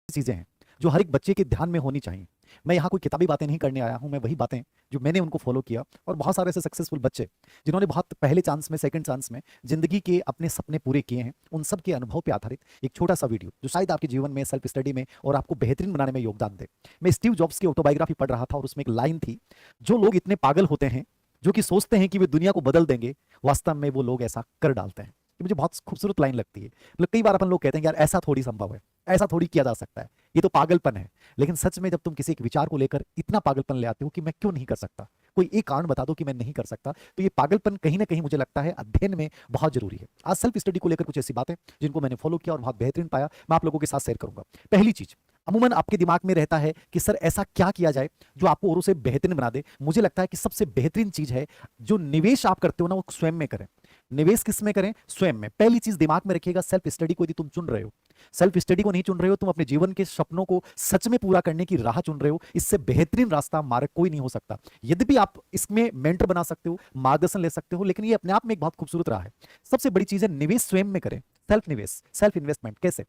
चीज़ें हैं जो हर एक बच्चे के ध्यान में होनी चाहिए। मैं यहाँ कोई किताबी बातें नहीं करने आया हूँ, मैं वही बातें जो मैंने उनको फॉलो किया और बहुत सारे ऐसे सक्सेसफुल बच्चे जिन्होंने बहुत पहले चांस में, सेकंड चांस में जिंदगी के अपने सपने पूरे किए हैं, उन सब के अनुभव पे आधारित एक छोटा सा वीडियो जो शायद आपके जीवन में, सेल्फ स्टडी में और आपको बेहतरीन बनाने में योगदान दे। मैं स्टीव जॉब्स की ऑटोबायोग्राफी पढ़ रहा था और उसमें एक लाइन थी, जो लोग इतने पागल होते हैं जो कि सोचते हैं कि वे दुनिया को बदल देंगे, वास्तव में वो लोग ऐसा कर डालते हैं। ये मुझे बहुत खूबसूरत लाइन लगती है। मतलब कई बार अपन लोग कहते हैं कि यार ऐसा थोड़ी संभव है, ऐसा थोड़ी किया जा सकता है, ये तो पागलपन है। लेकिन सच में जब तुम किसी एक विचार को लेकर इतना पागलपन ले आते हो कि मैं क्यों नहीं कर सकता, कोई एक कारण बता दो कि मैं नहीं कर सकता, तो ये पागलपन कहीं ना कहीं मुझे लगता है अध्ययन में बहुत जरूरी है। आज सेल्फ स्टडी को लेकर कुछ ऐसी बातें जिनको मैंने फॉलो किया और बहुत बेहतरीन पाया, मैं आप लोगों के साथ शेयर करूंगा। पहली चीज, अमूमन आपके दिमाग में रहता है कि सर ऐसा क्या किया जाए जो आपको औरों से बेहतरीन बना दे। मुझे लगता है कि सबसे बेहतरीन चीज है जो निवेश आप करते हो ना, वो स्वयं में करें। निवेश किस में करें? स्वयं में। पहली चीज दिमाग में रखिएगा, सेल्फ स्टडी को यदि तुम चुन रहे हो, सेल्फ स्टडी को नहीं चुन रहे हो, तुम अपने जीवन के सपनों को सच में पूरा करने की राह चुन रहे हो, इससे बेहतरीन रास्ता मार्ग कोई नहीं हो सकता। यद्यपि आप इसमें मेंटर बना सकते हो, मार्गदर्शन ले सकते हो, लेकिन ये अपने आप में एक बहुत खूबसूरत राह है। सबसे बड़ी चीज है निवेश स्वयं में करें। सेल्फ निवेश, सेल्फ इन्वेस्टमेंट कैसे?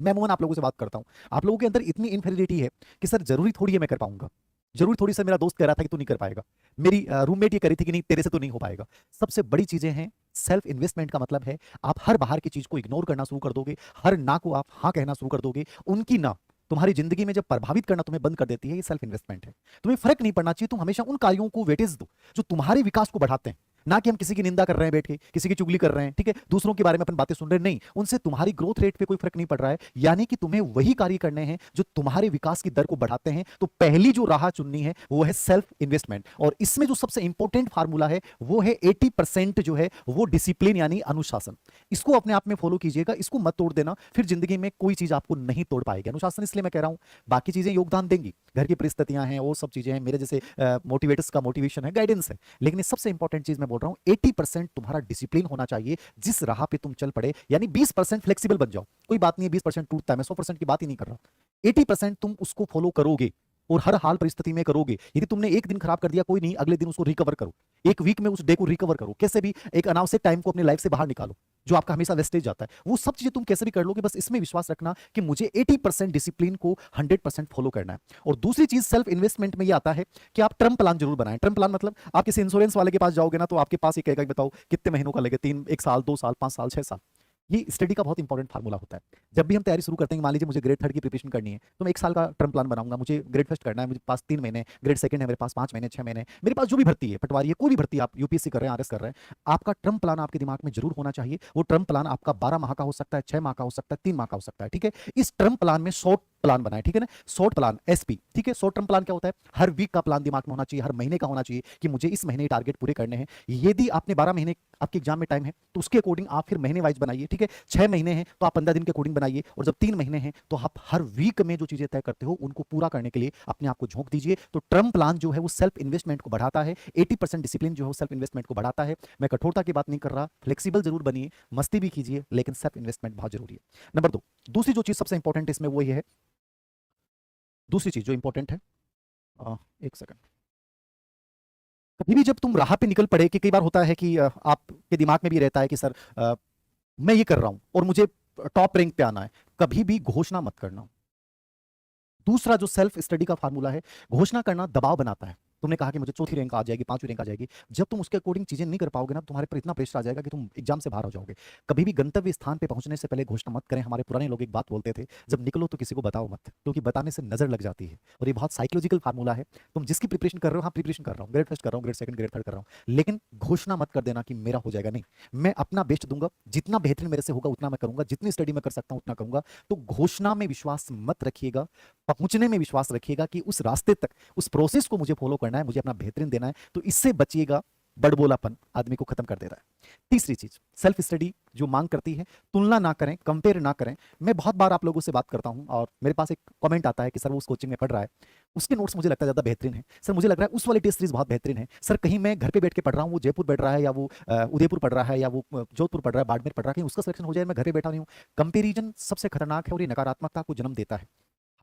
मैं अमूमन आप लोगों से बात करता हूं, आप लोगों के अंदर इतनी इन्फेरिटी है कि सर जरूरी थोड़ी है मैं कर पाऊंगा, जरूरी थोड़ी सा मेरा दोस्त कह रहा था कि तू नहीं कर पाएगा, मेरी रूममेट ये कह रही थी कि नहीं तेरे से तो नहीं हो पाएगा। सबसे बड़ी चीजें हैं सेल्फ इन्वेस्टमेंट का मतलब है आप हर बाहर की चीज को इग्नोर करना शुरू कर दोगे, हर ना को आप हाँ कहना शुरू कर दोगे। उनकी ना तुम्हारी जिंदगी में जब प्रभावित करना तुम्हें बंद कर देती है, ये सेल्फ इन्वेस्टमेंट है। तुम्हें फर्क नहीं पड़ना चाहिए, तुम हमेशा उन कार्यों को वेटेज दो जो तुम्हारे विकास को बढ़ाते हैं, ना कि हम किसी की निंदा कर रहे हैं बैठ के, किसी की चुगली कर रहे हैं, ठीक है, दूसरों के बारे में अपन बातें सुन रहे हैं, नहीं, उनसे तुम्हारी ग्रोथ रेट पे कोई फर्क नहीं पड़ रहा है। यानी कि तुम्हें वही कार्य करने हैं जो तुम्हारे विकास की दर को बढ़ाते हैं। तो पहली जो राह चुननी है वो है सेल्फ इन्वेस्टमेंट, और इसमें जो सबसे इंपॉर्टेंट फार्मूला है वो है 80% जो है वो डिसिप्लिन यानी अनुशासन। इसको अपने आप में फॉलो कीजिएगा, इसको मत तोड़ देना, फिर जिंदगी में कोई चीज आपको नहीं तोड़ पाएगी। अनुशासन इसलिए मैं कह रहा हूं, बाकी चीजें योगदान देंगी, घर की परिस्थितियां हैं, वो सब चीजें हैं, मेरे जैसे मोटिवेटर्स का मोटिवेशन है, गाइडेंस है, लेकिन सबसे इंपॉर्टेंट चीज मैं बोल रहा हूं 80% तुम्हारा डिसिप्लिन होना चाहिए। जिस राह पे तुम चल पड़े, यानी 20% फ्लेक्सिबल बन जाओ, कोई बात नहीं है 20% टूटता है, मैं 100% की बात ही नहीं कर रहा। 80% तुम उसको फॉलो करोगे और हर हाल परिस्थिति में करोगे। यदि तुमने एक दिन खराब कर दिया कोई नहीं, अगले दिन उसको रिकवर करो, एक वीक में उस डे को रिकवर करो, कैसे भी एक अनावश्यक टाइम को अपनी लाइफ से बाहर निकालो जो आपका हमेशा वेस्टेज जाता है, वो सब चीजें तुम कैसे भी कर लोगे। बस इसमें विश्वास रखना कि मुझे 80% डिसिप्लिन को 100% फॉलो करना है। और दूसरी चीज सेल्फ इन्वेस्टमेंट में ये आता है कि आप टर्म प्लान जरूर बनाएं। टर्म प्लान मतलब आप किसी इंश्योरेंस वाले के पास जाओगे ना, तो आपके पास ये कहेगा कि बताओ कितने महीनों का लगे, 3, 1 साल, 2 साल, 5 साल, 6 साल। ये स्टडी का बहुत इंपॉर्टेंट फार्मूला होता है। जब भी हम तैयारी शुरू करते हैं, मान लीजिए मुझे ग्रेड 3 की प्रिपरेशन करनी है, तो मैं 1 साल का टर्म प्लान बनाऊंगा। मुझे ग्रेड फर्स्ट करना है, मुझे पास 3 महीने, ग्रेड सेकंड है मेरे पास 5 महीने, 6 महीने, मेरे पास जो भी भर्ती है, पटवारी है, कोई भी भर्ती, आप यूपीएससी कर रहे हैं, आरएस कर रहे हैं, आपका टर्म प्लान आपके दिमाग में जरूर होना चाहिए। वो टर्म प्लान आपका 12 माह का हो सकता है, 6 माह का हो सकता है, 3 माह का हो सकता है, ठीक है। इस टर्म प्लान में शॉर्ट प्लान बनाए, ठीक है ना, शॉर्ट प्लान एसपी, ठीक है। शॉर्ट टर्म प्लान क्या होता है? हर वीक का प्लान दिमाग में होना चाहिए, हर महीने का होना चाहिए कि मुझे इस महीने टारगेट पूरे करने हैं। यदि आपने 12 महीने आपके एग्जाम में टाइम है तो उसके अकॉर्डिंग आप फिर महीने वाइज बनाइए, ठीक है। 6 महीने हैं तो आप 15 दिन के अकॉर्डिंग बनाइए, और जब 3 महीने हैं तो आप हर वीक में जो चीजें तय करते हो उनको पूरा करने के लिए अपने आप को झोंक दीजिए। तो टर्म प्लान जो है वो सेल्फ इन्वेस्टमेंट को बढ़ाता है, 80% डिसिप्लिन जो है वो सेल्फ इन्वेस्टमेंट को बढ़ाता है। मैं कठोरता की बात नहीं कर रहा, फ्लेक्सिबल जरूर बनिए, मस्ती भी कीजिए, लेकिन सेल्फ इन्वेस्टमेंट बहुत जरूरी है। नंबर 2, दूसरी जो चीज सबसे इंपॉर्टेंट इसमें वो ये है, दूसरी चीज जो इंपॉर्टेंट है, एक सेकंड, कभी भी जब तुम राह पे निकल पड़े, कि कई बार होता है कि आपके दिमाग में भी रहता है कि सर मैं ये कर रहा हूं और मुझे टॉप रैंक पे आना है, कभी भी घोषणा मत करना। दूसरा जो सेल्फ स्टडी का फार्मूला है, घोषणा करना दबाव बनाता है। तुमने कहा कि मुझे चौथी रैंक आ जाएगी, 5वीं रैंक आ जाएगी, जब तुम उसके अकॉर्डिंग चीजें नहीं कर पाओगे ना, तुम्हारे पर इतना प्रेशर आ जाएगा कि तुम एग्जाम से बाहर हो जाओगे। कभी भी गंतव्य स्थान पे पहुंचने से पहले घोषणा मत करें। हमारे पुराने लोग एक बात बोलते थे, जब निकलो तो किसी को बताओ मत, क्योंकि बताने से नजर लग जाती है। और ये बहुत साइकोलॉजिकल फार्मूला है। तुम जिसकी प्रिपरेशन कर रहे हो, हाँ प्रिपरेशन कर रहा हूँ, ग्रेड फर्स्ट कर रहा हूँ, ग्रेड सेकंड, ग्रेड थर्ड कर रहा हूँ, लेकिन घोषणा मत कर देना कि मेरा हो जाएगा। नहीं, मैं अपना बेस्ट दूंगा, जितना बेहतरीन मेरे से होगा उतना मैं करूंगा, जितनी स्टडी मैं कर सकता हूं उतना करूंगा। तो घोषणा में विश्वास मत रखिएगा, पहुंचने में विश्वास रखिएगा कि उस रास्ते तक, उस प्रोसेस को मुझे फॉलो करना है, मुझे अपना बेहतरीन देना है। तो इससे बचिएगा, बड़बोलापन आदमी को खत्म कर देता है। तीसरी चीज सेल्फ स्टडी जो मांग करती है, तुलना ना करें, कंपेयर ना करें। मैं बहुत बार आप लोगों से बात करता हूं और मेरे पास एक कमेंट आता है कि सर वो उस कोचिंग में पढ़ रहा है, उसके नोट्स मुझे लगता है ज्यादा बेहतरीन है, सर मुझे लग रहा है उस वाली टेस्ट सीरीज बहुत बेहतरीन है, सर कहीं मैं घर पे बैठ के पढ़ रहा हूँ, वो जयपुर पढ़ रहा है, या वो उदयपुर पढ़ रहा है, या वो जोधपुर पढ़ रहा है, बाड़मेर पढ़ रहा है, कहीं उसका सिलेक्शन हो जाए, मैं घर पे बैठा नहीं हूँ। कंपेरिजन सबसे खतरनाक है और ये नकारात्मकता को जन्म देता है।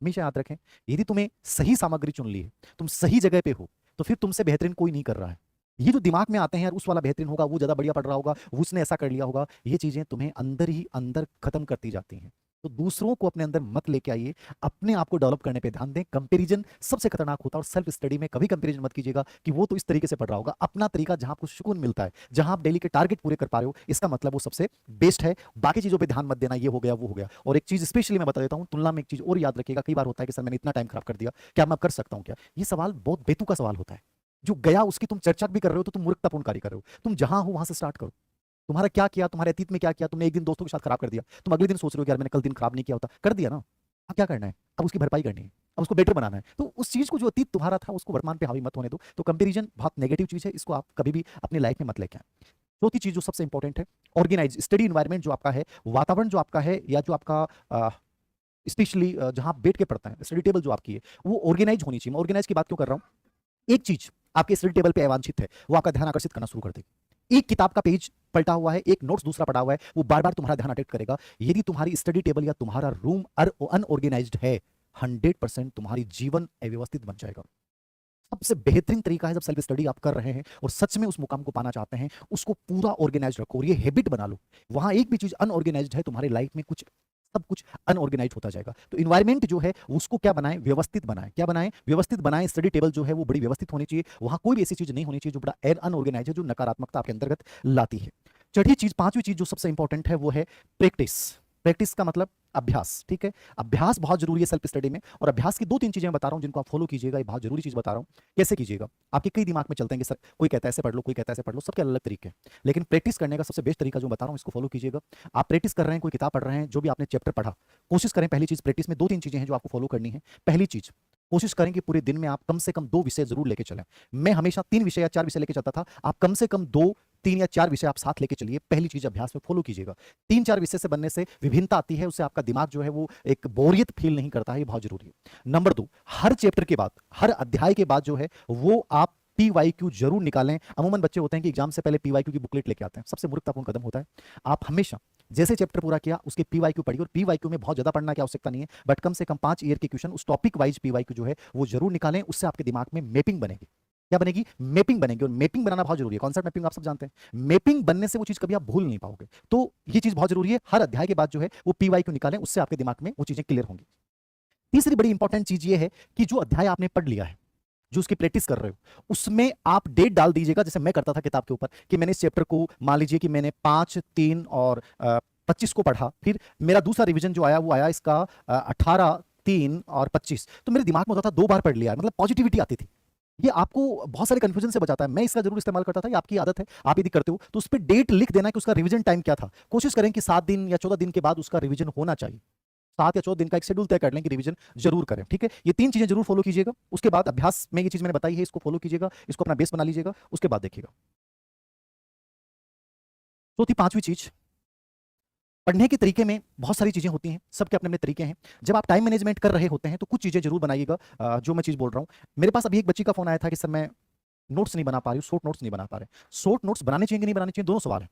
हमेशा याद रखें, यदि तुम्हें सही सामग्री चुन ली है, तुम सही जगह पे हो, तो फिर तुमसे बेहतरीन कोई नहीं कर रहा है। ये जो दिमाग में आते हैं यार उस वाला बेहतरीन होगा, वो ज्यादा बढ़िया पढ़ रहा होगा, वो उसने ऐसा कर लिया होगा, ये चीजें तुम्हें अंदर ही अंदर खत्म करती जाती हैं। तो दूसरों को अपने अंदर मत लेके आइए, अपने आप को डेवलप करने पे ध्यान दें। कंपैरिजन सबसे खतरनाक होता है, और सेल्फ स्टडी में कभी कंपैरिजन मत कीजिएगा कि वो तो इस तरीके से पढ़ रहा होगा। अपना तरीका जहां आपको सुकून मिलता है, जहां आप डेली के टारगेट पूरे कर पा रहे हो, इसका मतलब वो सबसे बेस्ट है। बाकी चीजों पे ध्यान मत देना, ये हो गया वो हो गया। और एक चीज स्पेशली मैं बता देता हूं, तुलना में एक चीज और याद रखिएगा, कई बार होता है कि सर मैंने इतना टाइम खराब कर दिया, क्या मैं अब कर सकता हूं क्या? ये सवाल बहुत बेतुका सवाल होता है। जो गया उसकी तुम चर्चा भी कर रहे हो तो तुम मूर्खतापूर्ण कार्य कर रहे हो। तुम जहां हो वहां से स्टार्ट करो। तुम्हारा क्या किया, तुम्हारे अतीत में क्या किया, तुमने एक दिन दोस्तों के साथ खराब कर दिया, तुम अगले दिन सोच रहे हो कि यार मैंने कल दिन खराब नहीं किया होता, कर दिया ना। अब क्या करना है? अब उसकी भरपाई करनी है, अब उसको बेटर बनाना है। तो उस चीज को जो अतीत तुम्हारा था उसको वर्तमान पे हावी मत होने दो। तो कंपैरिजन बहुत नेगेटिव चीज है, इसको आप कभी भी अपनी लाइफ में मत लेके आए। चौथी चीज जो सबसे इंपॉर्टेंट है, ऑर्गेनाइज स्टडी इन्वायरमेंट जो आपका है, वातावरण जो आपका है, या जो आपका स्पेशली जहां आप बैठ के पढ़ते हैं, स्टडी टेबल जो आपकी है वो ऑर्गेनाइज होनी चाहिए। मैं ऑर्गेनाइज की बात क्यों कर रहा हूं? एक चीज आपके स्टडी टेबल पे अवांछित है, वो आपका ध्यान आकर्षित करना शुरू कर देगी। एक किताब का पेज पलटा हुआ है, एक नोट्स दूसरा पड़ा हुआ है, वो बार बार तुम्हारा ध्यान अट्रैक्ट करेगा। यदि तुम्हारी स्टडी टेबल या तुम्हारा रूम अनऑर्गेनाइज्ड है, 100% तुम्हारी जीवन अव्यवस्थित बन जाएगा। सबसे बेहतरीन तरीका है, जब सेल्फ स्टडी आप कर रहे हैं और सच में उस मुकाम को पाना चाहते हैं, उसको पूरा ऑर्गेनाइज रखो और ये हैबिट बना लो। वहां एक भी चीज अनऑर्गेनाइज्ड है, तुम्हारी लाइफ में कुछ सब कुछ अनऑर्गेनाइज होता जाएगा। तो इन्वायरमेंट जो है उसको क्या बनाएं? व्यवस्थित बनाएं। क्या बनाएं? व्यवस्थित बनाएं। स्टडी टेबल जो है वो बड़ी व्यवस्थित होनी चाहिए। वहां कोई भी ऐसी चीज नहीं होनी चाहिए जो बड़ा अनऑर्गेनाइज है, जो नकारात्मकता आपके अंतर्गत लाती है। चौथी चीज, पांचवी चीज जो सबसे इंपॉर्टेंट है वो है प्रैक्टिस। प्रैक्टिस का मतलब अभ्यास, ठीक है? अभ्यास बहुत जरूरी है सेल्फ स्टडी में। और अभ्यास की दो तीन चीजें मैं बता रहा हूं जिनको आप फॉलो कीजिएगा। ये बहुत जरूरी चीज बता रहा हूं, कैसे कीजिएगा। आपके कई दिमाग में चलते हैं कि सर कोई कहता है ऐसे पढ़ लो, कोई कहता है ऐसे पढ़ लो, सबके अलग अलग तरीके हैं। लेकिन प्रैक्टिस करने का सबसे बेस्ट तरीका जो बता रहा हूं, इसको फॉलो कीजिएगा। आप प्रैक्टिस कर रहे हैं, कोई किताब पढ़ रहे हैं, जो भी आपने चैप्टर पढ़ा, कोशिश करें पहली चीज प्रैक्टिस में दो तीन चीजें हैं जो आपको फॉलो करनी है। पहली चीज, कोशिश करें कि पूरे दिन में आप कम से कम 2 विषय जरूर लेके चलें। मैं हमेशा 3 विषय या 4 विषय लेके चलता था, आप कम से कम 2, 3 या 4 विषय आप साथ लेके चलिए। पहली चीज अभ्यास में फॉलो कीजिएगा। 3-4 विषय से बनने से विभिन्नता आती है, उससे आपका दिमाग जो है वो एक बोरियत फील नहीं करता है, ये बहुत जरूरी है। नंबर 2, हर चैप्टर के बाद, हर अध्याय के बाद जो है वो आप पीवाईक्यू जरूर निकालें। अमूमन बच्चे होते हैं कि एग्जाम से पहले पीवाईक्यू की बुकलेट लेके आते हैं, सबसे मूर्खतापूर्ण कदम होता है। आप हमेशा जैसे चैप्टर पूरा किया उसके पीवाईक्यू पढ़िए, और पीवाईक्यू में बहुत ज्यादा पढ़ना की आवश्यकता नहीं है, बट कम से कम 5 ईयर के क्वेश्चन उस टॉपिक वाइज पीवाईक्यू जो है वो जरूर निकालें। उससे आपके दिमाग में मैपिंग बनेगी। क्या बनेगी? मैपिंग बनेगी। और मैपिंग बनाना बहुत जरूरी है। कॉन्सेप्ट मैपिंग आप सब जानते हैं। मैपिंग बनने से वो चीज कभी आप भूल नहीं पाओगे। तो ये चीज बहुत जरूरी है, हर अध्याय के बाद जो है वो पीवाईक्यू निकालें, उससे आपके दिमाग में वो चीजें क्लियर होंगी। तीसरी बड़ी इंपॉर्टेंट चीज ये है कि जो अध्याय आपने पढ़ लिया है, जो उसकी प्रैक्टिस कर रहे हो, उसमें आप डेट डाल दीजिएगा। जैसे मैं करता था किताब के ऊपर कि मैंने इस चैप्टर को, मान लीजिए कि मैंने 5, 3 और 25 को पढ़ा, फिर मेरा दूसरा रिवीजन जो आया वो आया इसका 18, 3 और 25। तो मेरे दिमाग में होता था 2 बार पढ़ लिया, मतलब पॉजिटिविटी आती थी। ये आपको बहुत सारे कंफ्यूजन से बचाता है। मैं इसका जरूर इस्तेमाल करता था, ये आपकी आदत है। आप यदि करते हो तो उस पर डेट लिख देना कि उसका रिवीजन टाइम क्या था। कोशिश करें कि 7 दिन या 14 दिन के बाद उसका रिवीजन होना चाहिए। 7 या 14 दिन का एक शेड्यूल तय कर लें कि रिवीजन जरूर करें, ठीक है? ये 3 चीजें जरूर फॉलो कीजिएगा। उसके बाद अभ्यास में ये चीज मैंने बताई है, इसको फॉलो कीजिएगा, इसको अपना बेस बना लीजिएगा, उसके बाद देखिएगा। चौथी, पांचवी चीज, पढ़ने के तरीके में बहुत सारी चीजें होती हैं, सबके अपने अपने तरीके हैं। जब आप टाइम मैनेजमेंट कर रहे होते हैं तो कुछ चीजें जरूर बनाइएगा। जो मैं चीज बोल रहा हूं, मेरे पास अभी एक बच्ची का फोन आया था कि सर मैं नोट्स नहीं बना पा रही हूँ, शॉर्ट नोट्स नहीं बना पा रहे। शॉर्ट नोट्स बनाने चाहिए कि नहीं बनाने चाहिए, दोनों सवाल है।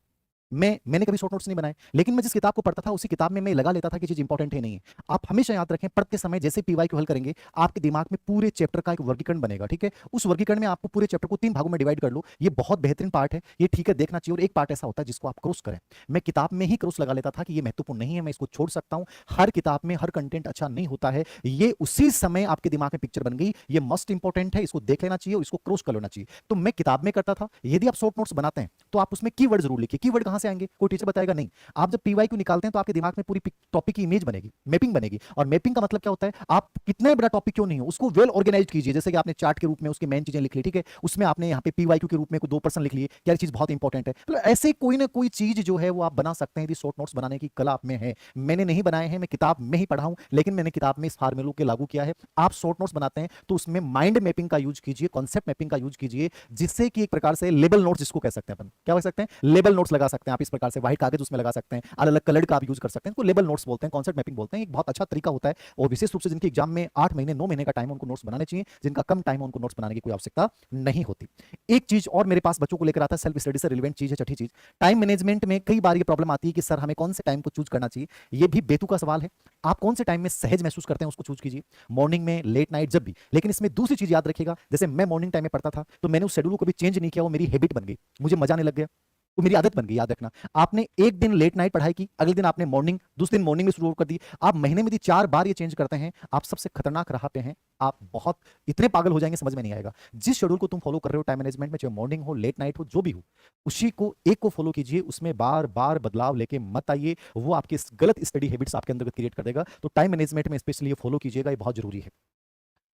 मैंने कभी शॉर्ट नोट्स नहीं बनाए, लेकिन मैं जिस किताब को पढ़ता था उसी किताब में मैं लगा लेता था कि चीज इंपॉर्टेंट है नहीं है। आप हमेशा याद रखें, पढ़ते समय जैसे पीवाईक्यू हल करेंगे, आपके दिमाग में पूरे चैप्टर का एक वर्गीकरण बनेगा, ठीक है? उस वर्गीकरण में आपको पूरे चैप्टर को 3 भागों में डिवाइड कर लो। ये बहुत बेहतरीन पार्ट है, ये ठीक है, देखना चाहिए। और एक पार्ट ऐसा होता है जिसको आप क्रॉस करें। मैं किताब में ही क्रॉस लगा लेता था कि ये महत्वपूर्ण नहीं है, मैं इसको छोड़ सकता हूं। हर किताब में हर कंटेंट अच्छा नहीं होता है। ये उसी समय आपके दिमाग में पिक्चर बन गई, ये मस्ट इंपॉर्टेंट है, इसको देख लेना चाहिए और इसको क्रॉस कर लेना चाहिए। तो मैं किताब में करता था। यदि आप शॉर्ट नोट्स बनाते हैं तो आप उसमें कीवर्ड जरूर लिखिए। कीवर्ड कहां से आएंगे? कोई टीचर बताएगा नहीं। आप जब पीवाईक्यू निकालते हैं तो आपके दिमाग में पूरी टॉपिक की इमेज बनेगी, मैपिंग बनेगी। और मैपिंग का मतलब क्या होता है? आप कितने बड़ा टॉपिक क्यों नहीं हो, उसको वेल ऑर्गेनाइज कीजिए। जैसे कि आपने चार्ट के रूप में उसकी मेन चीजें लिख ली, ठीक है? उसमें आपने यहाँ पे पीवाईक्यू के रूप में 2% लिख लिए, क्या चीज बहुत इंपॉर्टेंट है। मतलब ऐसे कोई ना कोई चीज जो है वो आप बना सकते हैं यदि शॉर्ट नोट्स बनाने की कला आप में है। मैंने नहीं बनाए हैं, मैं किताब में ही पढ़ा हूं, लेकिन मैंने किताब में इस फार्मूले को लागू किया है। आप शॉर्ट नोट्स बनाते हैं तो उसमें माइंड मैपिंग का यूज कीजिए, कॉन्सेप्ट मैपिंग का यूज कीजिए, जिससे कि एक प्रकार से लेबल नोट्स जिसको कह सकते हैं अपन, क्या कह सकते हैं? लेबल नोट्स लगा सकते हैं आप। इस प्रकार से व्हाइट कागज उसमें लगा सकते हैं, अलग अलग कलर का आप यूज कर सकते हैं। तो लेबल नोट्स बोलते हैं, कॉन्सेप्ट मैपिंग बोलते हैं। एक बहुत अच्छा तरीका होता है। और विशेष रूप से जिनके एग्जाम में 8 महीने 9 महीने का टाइम है, उनको नोट्स बनाने चाहिए। जिनका कम टाइम है उनको नोट्स बनाने की कोई आवश्यकता नहीं होती। एक चीज और मेरे पास बच्चों को लेकर आता है, सेल्फ स्टडी से रिलेवेंट चीज है, छठी चीज, टाइम मैनेजमेंट में कई बार ये प्रॉब्लम आती है कि सर हमें कौन से टाइम को चूज करना चाहिए। ये भी बेतुका सवाल है। आप कौन से टाइम में सहज महसूस करते हैं उसको चूज कीजिए, मॉर्निंग में, लेट नाइट, जब भी। लेकिन इसमें दूसरी चीज याद रखिएगा, जैसे मैं मॉर्निंग टाइम में पढ़ता था तो मैंने उस शेड्यूल को भी चेंज नहीं किया, वो मेरी हैबिट बन गई, मुझे मजा आने लग गया। वो मेरी आदत बन गई, याद रखना। आपने एक दिन लेट नाइट पढ़ाई की, अगले दिन आपने मॉर्निंग, दूसरे दिन मॉर्निंग में शुरू कर दी। आप महीने में यदि 4 बार ये चेंज करते हैं, आप सबसे खतरनाक राह पे हैं। आप बहुत इतने पागल हो जाएंगे, समझ में नहीं आएगा। जिस शेड्यूल को तुम फॉलो कर रहे हो टाइम मैनेजमेंट में, चाहे मॉर्निंग हो, लेट नाइट हो, जो भी हो, उसी को एक को फॉलो कीजिए, उसमें बार बार बदलाव लेके मत आइए। वो आपके गलत स्टडी हैबिट्स आपके अंदर क्रिएट कर देगा। तो टाइम मैनेजमेंट में स्पेशली ये फॉलो कीजिएगा, ये बहुत जरूरी है।